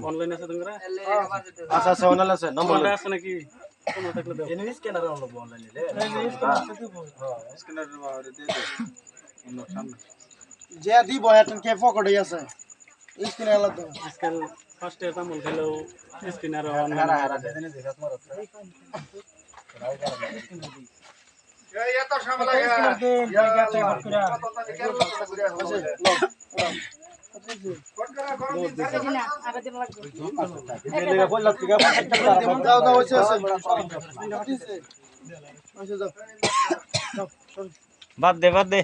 online আছে তোমরা আচ্ছা আচ্ছা অনলাইন আছে নম্বর নম্বর আছে নাকি কোন থাকলে দাও এনে স্ক্যানার অন লব অনলাইনে লে স্ক্যানার বারে দে দে অন্য সামনে যে দিব এখন কে পকেটে আছে স্ক্যানার আলাদা আজকাল ফার্স্ট ইয়ার তামল খেলেও স্ক্রিনার অন হারা হারা দে দে দেখাত মারত এই এত সামলা বাদ দে